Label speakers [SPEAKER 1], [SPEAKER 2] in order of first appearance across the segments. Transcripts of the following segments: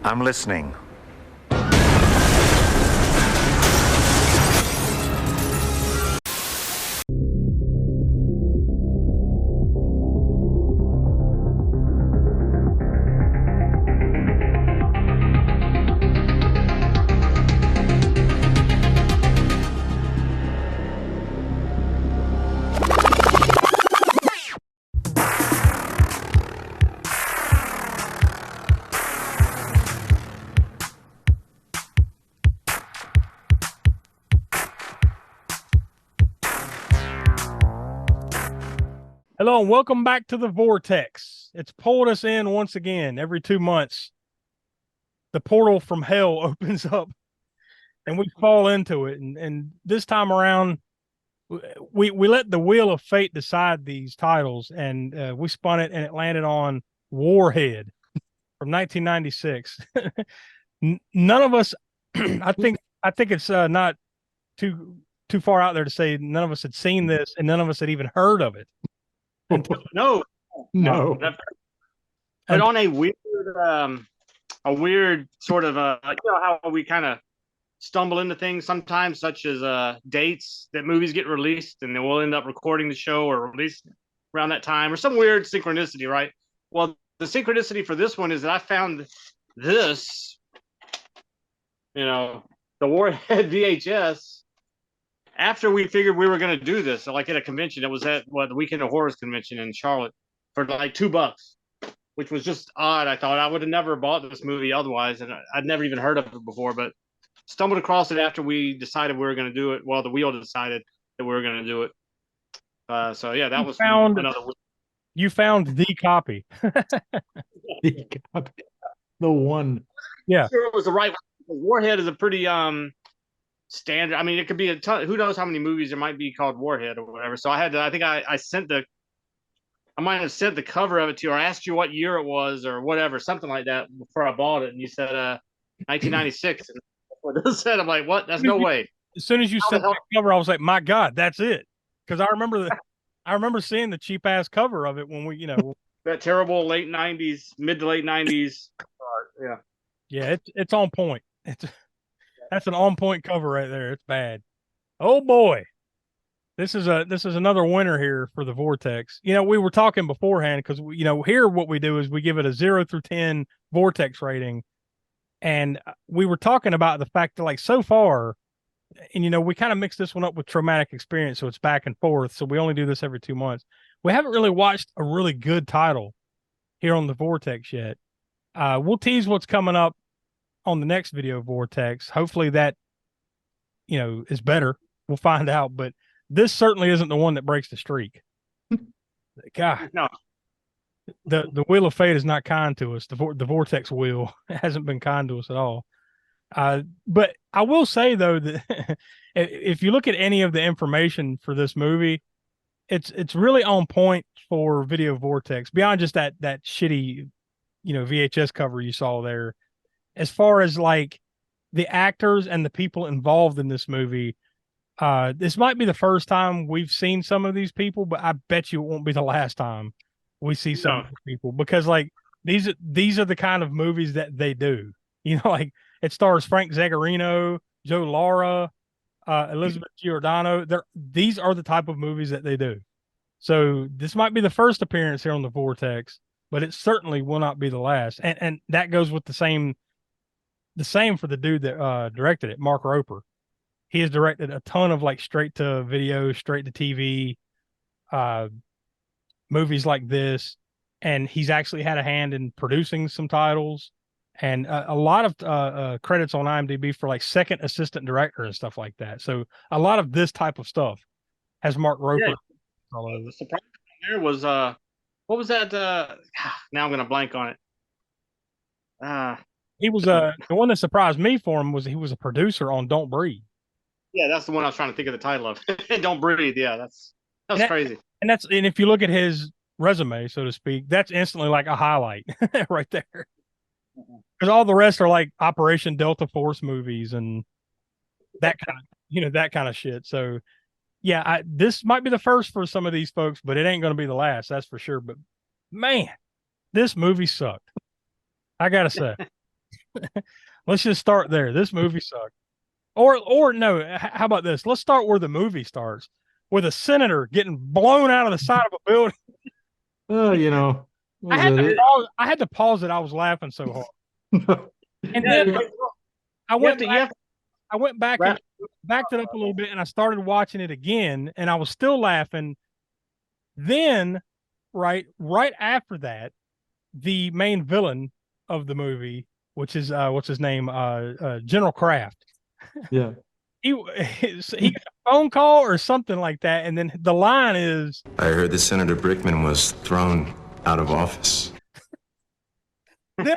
[SPEAKER 1] I'm listening.
[SPEAKER 2] Hello and welcome back to the Vortex. It's pulled us in once again. Every 2 months, the portal from hell opens up and we fall into it. And this time around, we let the wheel of fate decide these titles, and we spun it, and it landed on Warhead from 1996. None of us, I think it's not too far out there to say none of us had seen this, and none of us had even heard of it.
[SPEAKER 3] No. But on a weird sort of how we kind of stumble into things sometimes, such as dates that movies get released, and then we'll end up recording the show or releasing around that time, or some weird synchronicity, right? Well, the synchronicity for this one is that I found this, the Warhead VHS, after we figured we were going to do this, like at a convention. It was at the Weekend of Horrors convention in Charlotte for like $2, which was just odd. I thought I would have never bought this movie otherwise, and I'd never even heard of it before, but stumbled across it after we decided we were going to do it. Well, the wheel decided that we were going to do it. So yeah, that was another.
[SPEAKER 2] You found the copy.
[SPEAKER 4] The copy. The one.
[SPEAKER 2] Yeah.
[SPEAKER 3] Sure, it was the right one. Warhead is a pretty standard. I mean, it could be a ton. Who knows how many movies there might be called Warhead or whatever. So I had to. I think I might have sent the cover of it to you, or asked you what year it was, or whatever, something like that, before I bought it, and you said 1996. And what it said, I'm like, what? That's no way.
[SPEAKER 2] As soon as you sent the cover, I was like, my God, that's it. Because I remember seeing the cheap ass cover of it when we,
[SPEAKER 3] that terrible late '90s, mid to late '90s.
[SPEAKER 2] Yeah, it's on point. That's an on point cover right there. It's bad. Oh boy. This is another winner here for the Vortex. We were talking beforehand because here what we do is we give it a 0 through 10 Vortex rating. And we were talking about the fact that, like, so far, and we kind of mix this one up with Traumatic Experience, so it's back and forth. So we only do this every 2 months. We haven't really watched a really good title here on the Vortex yet. We'll tease what's coming up on the next video Vortex. Hopefully that, is better. We'll find out. But this certainly isn't the one that breaks the streak. God,
[SPEAKER 3] no.
[SPEAKER 2] The wheel of fate is not kind to us. The Vortex wheel hasn't been kind to us at all. But I will say, though, that if you look at any of the information for this movie, it's really on point for Video Vortex, beyond just that shitty, VHS cover you saw there. As far as like the actors and the people involved in this movie, this might be the first time we've seen some of these people, but I bet you it won't be the last time we see some of these people, because like these are the kind of movies that they do. Like it stars Frank Zagarino, Joe Lara, Elizabeth Giordano. These are the type of movies that they do. So this might be the first appearance here on the Vortex, but it certainly will not be the last. And that goes with the same for the dude that directed it, Mark Roper. He has directed a ton of like straight to video, straight to TV movies like this, and he's actually had a hand in producing some titles, and a lot of credits on IMDb for like second assistant director and stuff like that. So a lot of this type of stuff has Mark Roper all over.
[SPEAKER 3] The surprise there was what was that? Now I'm gonna blank on it.
[SPEAKER 2] He was the one that surprised me for him was he was a producer on Don't Breathe.
[SPEAKER 3] Yeah, that's the one I was trying to think of the title of. Don't Breathe. Yeah, that's crazy.
[SPEAKER 2] And if you look at his resume, so to speak, that's instantly like a highlight right there. Because all the rest are like Operation Delta Force movies and that kind of shit. So yeah, this might be the first for some of these folks, but it ain't going to be the last, that's for sure. But man, this movie sucked. I gotta say. Let's just start there. This movie sucked. Or no, how about this? Let's start where the movie starts, with a senator getting blown out of the side of a building.
[SPEAKER 4] You know,
[SPEAKER 2] I
[SPEAKER 4] was
[SPEAKER 2] had to
[SPEAKER 4] it?
[SPEAKER 2] pause. I had to pause it. I was laughing so hard. And then I went back, I went back and backed it up a little bit, and I started watching it again, and I was still laughing. Then, right after that, the main villain of the movie, which is what's his name, General Kraft.
[SPEAKER 4] Yeah.
[SPEAKER 2] He got a phone call or something like that, and then the line is,
[SPEAKER 1] I heard that Senator Brickman was thrown out of office.
[SPEAKER 2] then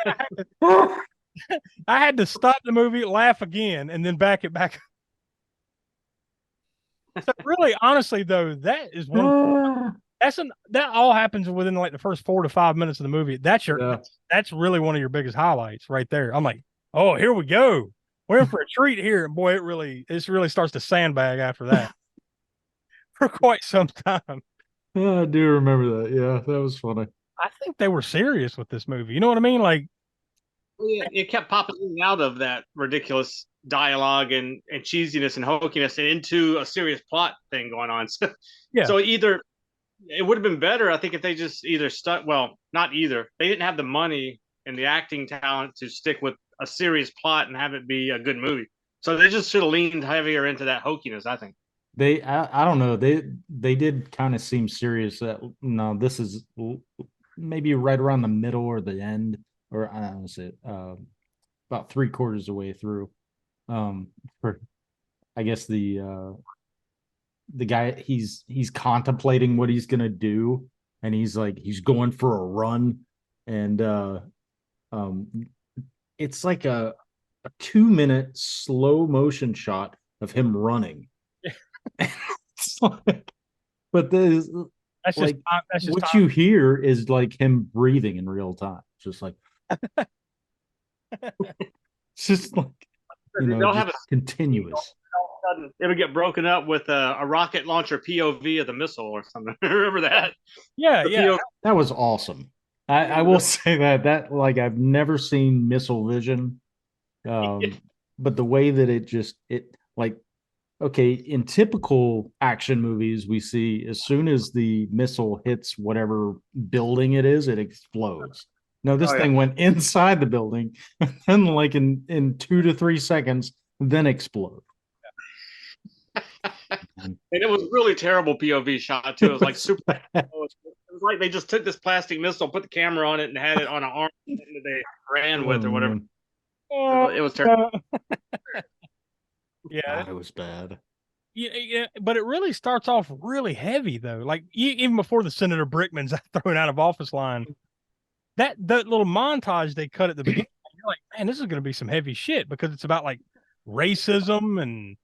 [SPEAKER 2] I had to stop the movie, laugh again, and then back it back. So really, honestly, though, that is one. That all happens within like the first 4 to 5 minutes of the movie. That's really one of your biggest highlights right there. I'm like, oh, here we go. We're in for a treat here, and boy, it really starts to sandbag after that for quite some time.
[SPEAKER 4] I do remember that. Yeah, that was funny.
[SPEAKER 2] I think they were serious with this movie. You know what I mean? Like,
[SPEAKER 3] it kept popping out of that ridiculous dialogue and cheesiness and hokiness and into a serious plot thing going on. So,
[SPEAKER 2] yeah.
[SPEAKER 3] So either it would have been better, I think, if they just either stuck. Well, not either. They didn't have the money and the acting talent to stick with a serious plot and have it be a good movie. So they just should have leaned heavier into that hokiness, I think.
[SPEAKER 4] I don't know. They did kind of seem serious. That no, this is maybe right around the middle or the end, or I don't know, about 3/4 of the way through. For I guess the guy he's contemplating what he's gonna do, and he's going for a run, and it's like a 2-minute slow motion shot of him running. But
[SPEAKER 2] that's
[SPEAKER 4] like
[SPEAKER 2] just
[SPEAKER 4] what
[SPEAKER 2] time.
[SPEAKER 4] you hear is like him breathing in real time, just like it's just like
[SPEAKER 3] they'll have a
[SPEAKER 4] continuous.
[SPEAKER 3] It'll get broken up with a rocket launcher POV of the missile or something. Remember that?
[SPEAKER 2] Yeah,
[SPEAKER 4] that was awesome. I will say that like I've never seen missile vision, but the way that it like, okay, in typical action movies, we see as soon as the missile hits whatever building it is, it explodes. No, this thing went inside the building, and then like in 2 to 3 seconds, then explode.
[SPEAKER 3] And it was really terrible POV shot too. It was like super. It was like they just took this plastic missile, put the camera on it, and had it on an arm that they ran with or whatever. It was terrible.
[SPEAKER 2] Yeah,
[SPEAKER 4] God, it was bad.
[SPEAKER 2] Yeah, but it really starts off really heavy though. Like even before the Senator Brickman's thrown out of office line, that little montage they cut at the beginning, you're like, man, this is going to be some heavy shit because it's about like racism and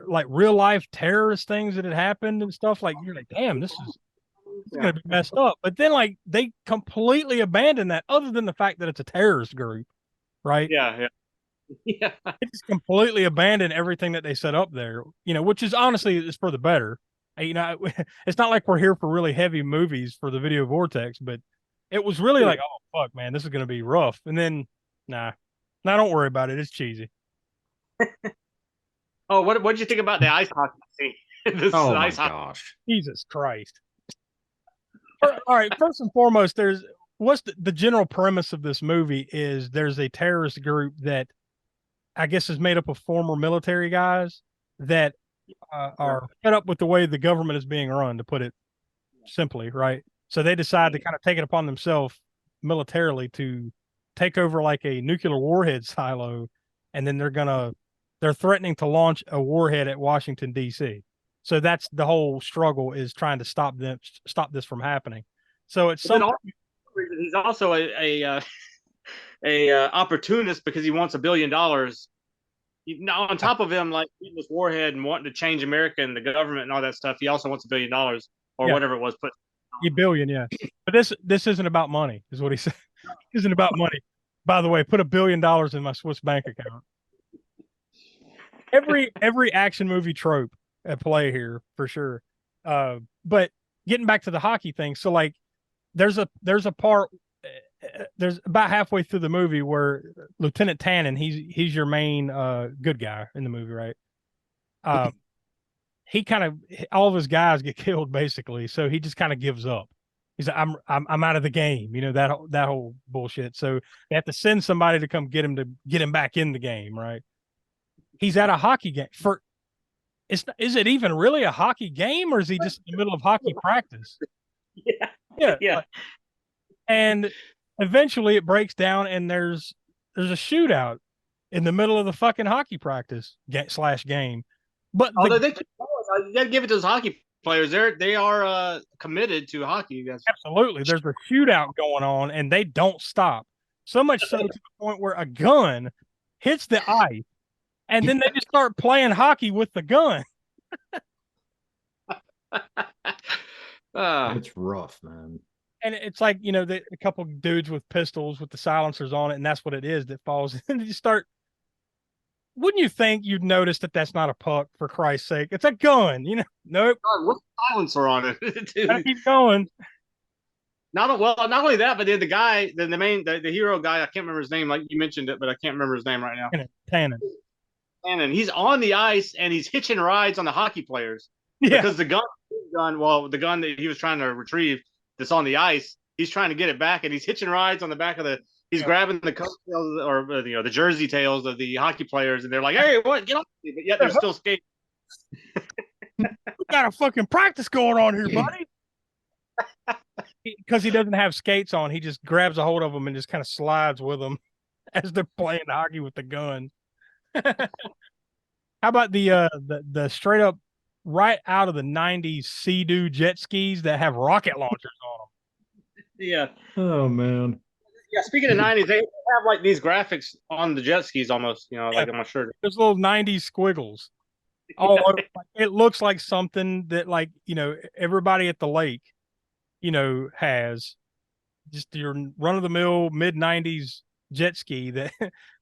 [SPEAKER 2] like real life terrorist things that had happened and stuff. Like you're like, damn, this is going to be messed up. But then like they completely abandon that, other than the fact that it's a terrorist group, right?
[SPEAKER 3] Yeah.
[SPEAKER 2] They just completely abandon everything that they set up there, which is honestly is for the better. It's not like we're here for really heavy movies for the Video Vortex, but it was really like, oh fuck, man, this is going to be rough. And then, don't worry about it. It's cheesy.
[SPEAKER 3] Oh, what did you think about the ice hockey scene?
[SPEAKER 4] Gosh,
[SPEAKER 2] Jesus Christ! All right, first and foremost, what's the general premise of this movie is there's a terrorist group that I guess is made up of former military guys that are fed up with the way the government is being run, to put it simply, right? So they decide to kind of take it upon themselves militarily to take over like a nuclear warhead silo, and then they're threatening to launch a warhead at Washington, D.C. So that's the whole struggle, is trying to stop this from happening. So it's
[SPEAKER 3] he's also a opportunist because he wants $1 billion. Now, on top of him, like getting this warhead and wanting to change America and the government and all that stuff, he also wants $1 billion or whatever it was. Put
[SPEAKER 2] $1 billion, yeah. But this isn't about money, is what he said. It isn't about money. By the way, put $1 billion in my Swiss bank account. Every action movie trope at play here for sure. But getting back to the hockey thing, so like there's a part there's about halfway through the movie where Lieutenant Tannen, he's your main good guy in the movie, right? He kind of, all of his guys get killed basically, so he just kind of gives up. He's like, I'm out of the game, that whole bullshit. So they have to send somebody to come get him back in the game, right? He's at a hockey game is it even really a hockey game, or is he just in the middle of hockey practice?
[SPEAKER 3] Yeah.
[SPEAKER 2] And eventually it breaks down, and there's a shootout in the middle of the fucking hockey practice / game. But
[SPEAKER 3] although you got to give it to those hockey players. They are committed to hockey.
[SPEAKER 2] Absolutely, there's a shootout going on, and they don't stop. So much so to the point where a gun hits the ice, and then they just start playing hockey with the gun.
[SPEAKER 4] It's rough, man.
[SPEAKER 2] And it's like, a couple dudes with pistols with the silencers on it, and that's what it is that falls. And you start, wouldn't you think you'd notice that that's not a puck, for Christ's sake? It's a gun, Nope.
[SPEAKER 3] God, what's the silencer on it?
[SPEAKER 2] Gotta keep going.
[SPEAKER 3] Not only that, but then the guy, the hero guy, I can't remember his name. Like you mentioned it, but I can't remember his name right now.
[SPEAKER 2] Tannen.
[SPEAKER 3] He's on the ice and he's hitching rides on the hockey players.
[SPEAKER 2] Yeah.
[SPEAKER 3] Because the gun that he was trying to retrieve that's on the ice, he's trying to get it back, and he's hitching rides on the back of he's grabbing the coattails or the jersey tails of the hockey players, and they're like, "Hey, what? Get off me!" But yet they're still skating.
[SPEAKER 2] We got a fucking practice going on here, buddy. Because he doesn't have skates on, he just grabs a hold of them and just kind of slides with them as they're playing hockey with the gun. How about the straight up right out of the 90s Sea-Doo jet skis that have rocket launchers on them?
[SPEAKER 3] Yeah.
[SPEAKER 4] Oh man.
[SPEAKER 3] Yeah. Speaking of 90s, they have like these graphics on the jet skis almost. Like on my shirt.
[SPEAKER 2] There's little 90s squiggles. Oh, it looks like something that everybody at the lake, has just your run of the mill mid 90s jet ski that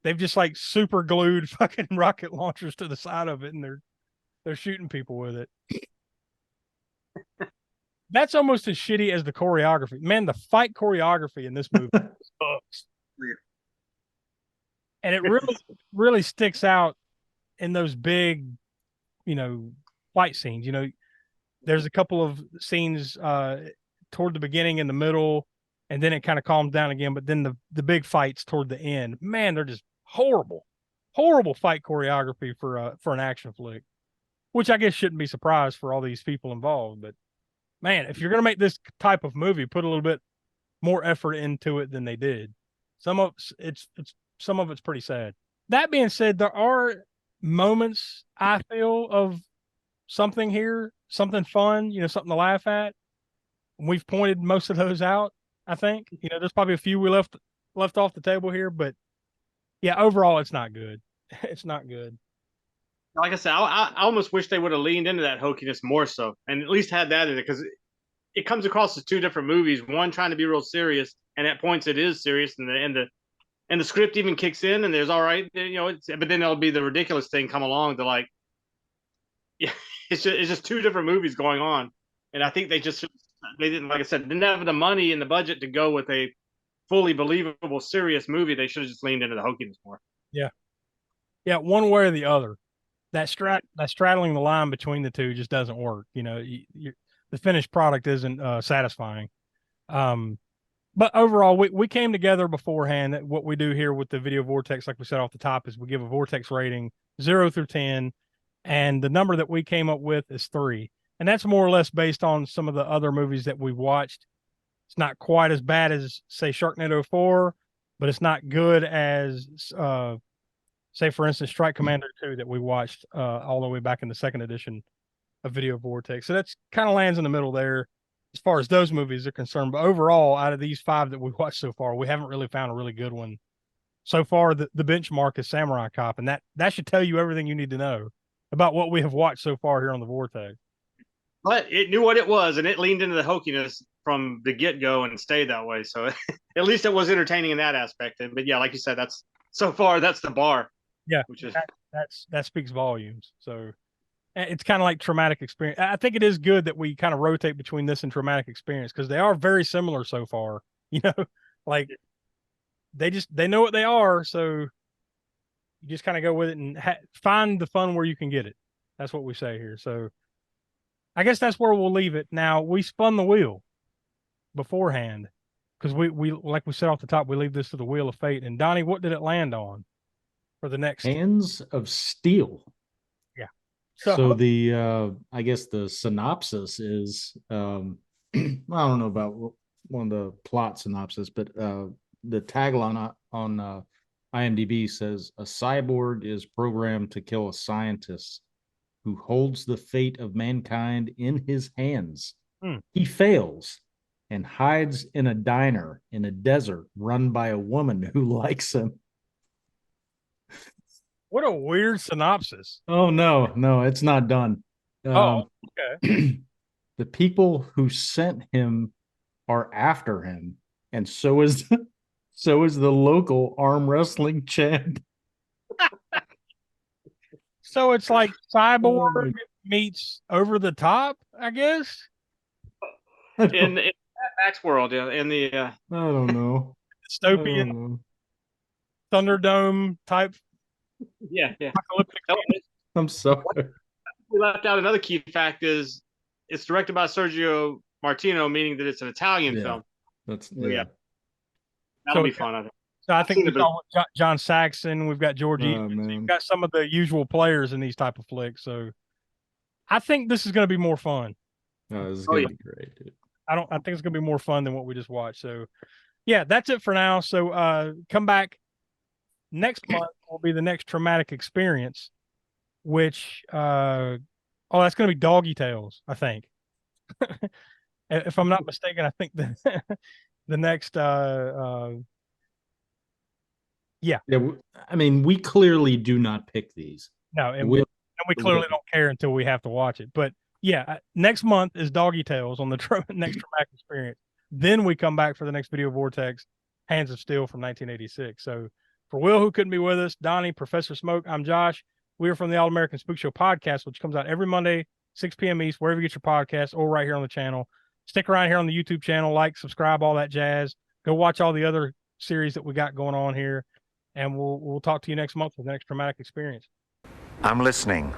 [SPEAKER 2] they've just like super glued fucking rocket launchers to the side of it, and they're shooting people with it. That's almost as shitty as the choreography. Man, the fight choreography in this movie sucks. And it really sticks out in those big, fight scenes. There's a couple of scenes toward the beginning and the middle, and then it kind of calms down again. But then the big fights toward the end, man, they're just horrible fight choreography for an action flick, which I guess shouldn't be surprised for all these people involved. But man, if you're gonna make this type of movie, put a little bit more effort into it than they did. Some of it's pretty sad. That being said, there are moments I feel of something here, something fun, something to laugh at. We've pointed most of those out, I think. There's probably a few we left off the table here, but yeah, overall, it's not good. It's not good.
[SPEAKER 3] Like I said, I almost wish they would have leaned into that hokiness more so, and at least had that in it, because it comes across as two different movies. One trying to be real serious, and at points it is serious, and the script even kicks in, and there's all right, but then there'll be the ridiculous thing come along to like, yeah, it's just two different movies going on, and I think they didn't, like I said, didn't have the money and the budget to go with a fully believable serious movie. They should have just leaned into the hokiness more.
[SPEAKER 2] Yeah, one way or the other. That straddling the line between the two just doesn't work. The finished product isn't satisfying. But overall, we came together beforehand. What we do here with the Video Vortex, like we said off the top, is we give a Vortex rating 0 through 10, and the number that we came up with is 3. And that's more or less based on some of the other movies that we've watched. It's not quite as bad as, say, Sharknado 4, but it's not good as, say, for instance, Strike Commander 2 that we watched all the way back in the second edition of Video Vortex. So that's kind of lands in the middle there as far as those movies are concerned. But overall, out of these 5 that we've watched so far, we haven't really found a really good one. So far, the benchmark is Samurai Cop, and that should tell you everything you need to know about what we have watched so far here on the Vortex.
[SPEAKER 3] But it knew what it was, and it leaned into the hokiness from the get-go and stayed that way. So at least it was entertaining in that aspect. But yeah, like you said, that's the bar.
[SPEAKER 2] Yeah,
[SPEAKER 3] which is
[SPEAKER 2] that speaks volumes. So it's kind of like Traumatic Experience. I think it is good that we kind of rotate between this and Traumatic Experience, because they are very similar so far. Like they know what they are, so you just kind of go with it and find the fun where you can get it. That's what we say here. So I guess that's where we'll leave it. Now, we spun the wheel beforehand because we like we said off the top, we leave this to the wheel of fate. And Donnie, what did it land on for the next?
[SPEAKER 4] Hands of Steel.
[SPEAKER 2] Yeah.
[SPEAKER 4] So the I guess the synopsis is I don't know about one of the plot synopsis, but the tagline on IMDb says a cyborg is programmed to kill a scientist who holds the fate of mankind in his hands. He fails and hides in a diner in a desert run by a woman who likes him.
[SPEAKER 2] What a weird synopsis.
[SPEAKER 4] Oh, no, it's not done.
[SPEAKER 2] Okay.
[SPEAKER 4] The people who sent him are after him, and so is the local arm wrestling champ.
[SPEAKER 2] So it's like Cyborg meets Over the Top, I guess.
[SPEAKER 3] In Max world, yeah, in the
[SPEAKER 4] I don't know.
[SPEAKER 2] Dystopian Thunderdome type.
[SPEAKER 3] Yeah.
[SPEAKER 2] Apocalyptic.
[SPEAKER 4] I'm sorry.
[SPEAKER 3] We left out another key fact is it's directed by Sergio Martino, meaning that it's an Italian film.
[SPEAKER 4] That'll
[SPEAKER 3] be fun. I think.
[SPEAKER 2] So I think we've got John Saxon, we've got George Evans, we've got some of the usual players in these type of flicks. So I think this is going to be more fun.
[SPEAKER 4] Oh, this is going to be great, dude.
[SPEAKER 2] I think it's going to be more fun than what we just watched. So yeah, that's it for now. So come back next month will be the next traumatic experience, which that's going to be Doggy Tales, I think. If I'm not mistaken, I think the next yeah.
[SPEAKER 4] I mean, we clearly do not pick these.
[SPEAKER 2] No, and we clearly don't care until we have to watch it. But yeah, next month is Doggy Tales on the next traumatic experience. Then we come back for the next video Vortex, Hands of Steel from 1986. So for Will, who couldn't be with us, Donnie, Professor Smoak, I'm Josh. We are from the All American Spook Show podcast, which comes out every Monday, 6 p.m. East, wherever you get your podcast, or right here on the channel. Stick around here on the YouTube channel, like, subscribe, all that jazz. Go watch all the other series that we got going on here. And we'll talk to you next month for the next traumatic experience.
[SPEAKER 5] I'm listening.